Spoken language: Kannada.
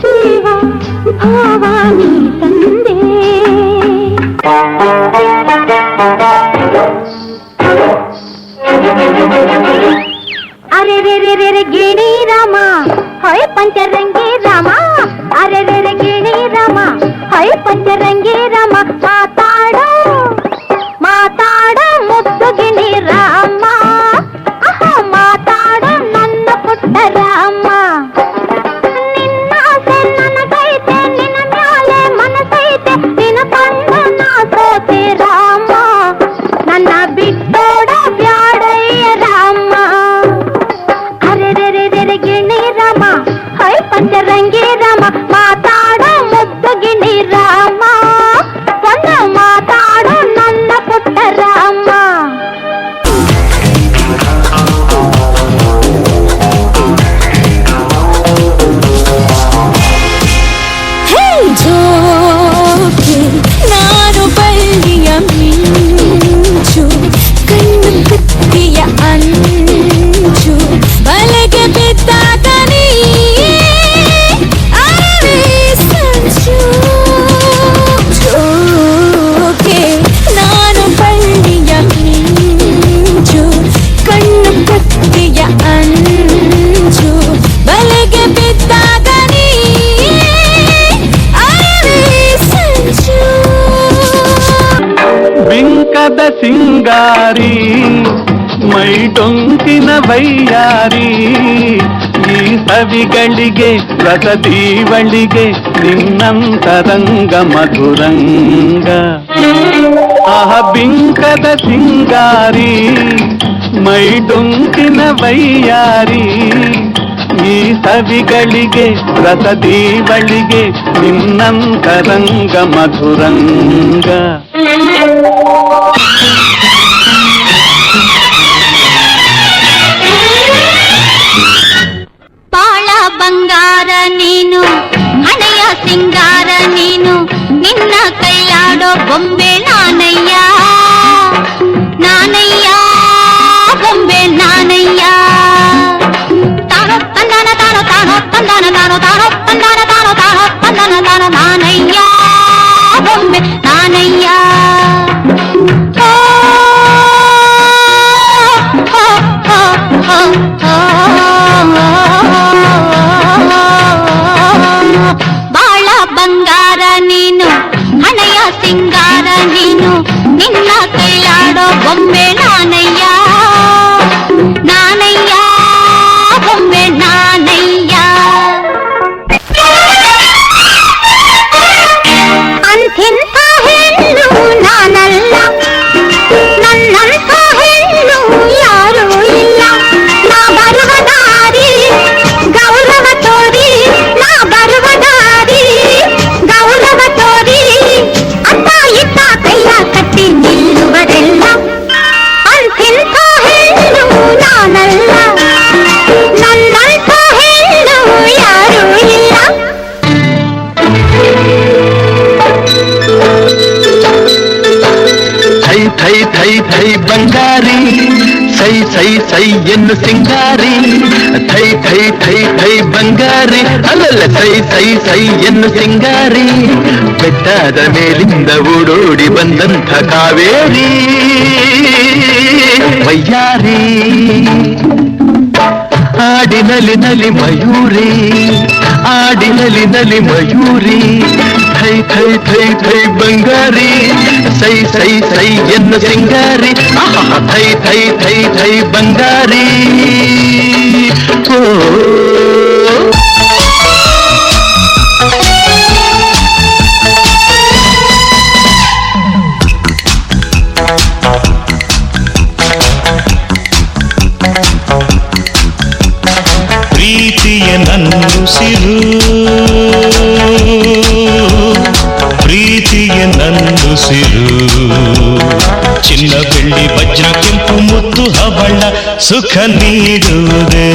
ಜೀವ ಭಾವಾನಿ ತಂದೆ ಅರೆ ರೇ ರೇ ರೇ ರೇ ಗಿಣಿ ರಾಮ ಹೊಯ್ ಪಂಚರಂಗಿ ರಾಮ ಅರೆ ರೇ ರೇ ಗಿಣಿ ರಾಮ ಹೊಯ್ ಪಂಚರಂಗಿ ರಾಮ ಮಾತಾಡೋ ಮಾತಾಡ ಮುದ್ದು ಗಿಣಿ ರಾಮ ಮಾತಾಡ ನನ್ನ ಪುಟ್ಟ ರಾಮ ನಿನ್ನ ಆಸೆ ನನಗೈತೆ ನಿನ್ನ ಮ್ಯಾಲೆ ಮನಸೈತೆ ನಿನ್ನ ಕಂಡ ನಾ ಸೋತೆ ರಾಮ ನನ್ನ ಬಿಟ್ಟೋಡ ಬ್ಯಾಡಯ್ಯ ರಾಮ ಅರೆ ರೇ ರೇ ರೇ ರೇ ಗಿಣಿ ರಾಮ ಹೈ ಪಂಚರಂಗಿ ರಾಮ ಮಾತಾಡ ಮುದ್ದು ಗಿಣಿ ರಾಮ ಒಂದು ಮಾತಾಡು ನನ್ನ ಪುಟ್ಟ ರಾಮ ನಾನು ಬಳ್ಳಿಯ ಮಿಂಚು ಕಣ್ಣು ಕುತ್ತಿಯ ಅಂಚು ಬಲೆಗೆ ಬಿದ್ದಾಗ ನೀ ಅರವೇ ಸಂಚು ಜೋಕೆ ನಾನು ಬಳ್ಳಿಯ ಮಿಂಚು ಕಣ್ಣು ಕುತ್ತಿಯ ಅಂಚು ಬಲೆಗೆ ಬಿದ್ದಾಗ ನೀ ಬಿಂಕದ ಸಿಂಗಾರಿ ಮೈ ಡೊಂಕಿನ ವೈಯಾರಿ ಈ ಸವಿಗಳಿಗೆ ರಸದೀವಳಿಗೆ ನಿನ್ನಂತರಂಗ ಮಧುರಂಗ ಆಹ ಬಿಂಕದ ಸಿಂಗಾರಿ ಮೈ ಡೊಂಕಿನ ವೈಯಾರಿ ಈ ಸವಿಗಳಿಗೆ ರಸದೀವಳಿಗೆ ನಿನ್ನಂತರಂಗ ಮಧುರಂಗ ಬಾಳ ಬಂಗಾರ ನೀನು ಹಣೆಯ ಸಿಂಗಾರ ನೀನು ನಿನ್ನ ಕೈಯಾಡೋ ಬೊಂಬೆ ನಾನಯ್ಯ ನಾನಯ್ಯ ಬೊಂಬೆ ನಾನಯ್ಯ ತಾನೋ ತಂದಾನ ತಾನೋ ತಾನೋ ತಂದಾನ ತಾನೋ ತಾನೋ ತಂದಾನ ತಾನೋ ತಾನೋ ತಂದಾನ ತಾನ ನಾನಯ್ಯ ಬೊಂಬೆ ನಾನಯ್ಯ ಬಾಳ ಬಂಗಾರ ನೀನು ಹಣೆಯ ಸಿಂಗಾರ ನೀನು ನಿನ್ನ ಕೈಯಾಡೋ ಬೊಂಬೆ ನಾನಯ್ಯ ನಾನಯ್ಯ ಬೊಂಬೆ ನಾನಯ್ಯ ಅಂಥಿಂಥ ಹೆಣ್ಣು ನಾನಲ್ಲ ನನ್ನಂಥ ಹೆಣ್ಣು ಯಾರೂ ಇಲ್ಲ ನಾ ಬರುವ ದಾರಿ ಗೌರವ ತೋರಿ ನಾ ಬರುವ ದಾರಿ ಗೌರವ ತೋರಿ ಅತ್ತ ಇತ್ತ ಕೈಯ ಕಟ್ಟಿ ನಿಲ್ಲುವರೆಲ್ಲ ಅಂಥಿಂಥ ಹೆಣ್ಣು ನಾನಲ್ಲ ನನ್ನಂಥ ಹೆಣ್ಣು ಯಾರೂ ಇಲ್ಲ ಥೈ ಥೈ ಥೈ ಥೈ ಬಂಗಾರಿ ಸೈ ಸೈ ಸೈ ಎನ್ನು ಸಿಂಗಾರಿ ಥೈ ಥೈ ಥೈ ಥೈ ಬಂಗಾರಿ ಅಲ್ಲಲ್ಲ ಸೈ ಸೈ ಸೈ ಎನ್ನು ಸಿಂಗಾರಿ ಬೆಟ್ಟದ ಮೇಲಿಂದ ಓಡೋಡಿ ಬಂದಂಥ ಕಾವೇರಿ ವಯ್ಯಾರಿ ಆಡಿನಲಿ ನಲಿ ಮಯೂರಿ ಆಡಿನಲಿ ನಲಿ ಮಯೂರಿ ಥೈ ಥೈ ಥೈ ಥೈ ಬಂಗಾರಿ ಸೈ ಸೈ ಸೈ ಎನ್ನು ಸಿಂಗಾರಿ ಥೈ ಥೈ ಥೈ ಥೈ ಬಂಗಾರಿ ಓ ಪ್ರೀತಿಯ ನನ್ನುಸಿರು ಪ್ರೀತಿಯ ನನ್ನುಸಿರು ಚಿನ್ನ ಬೆಳ್ಳಿ ವಜ್ರ ಕೆಂಪು ಮುತ್ತು ಹವಳ ಸುಖ ನೀಡುವುದೇ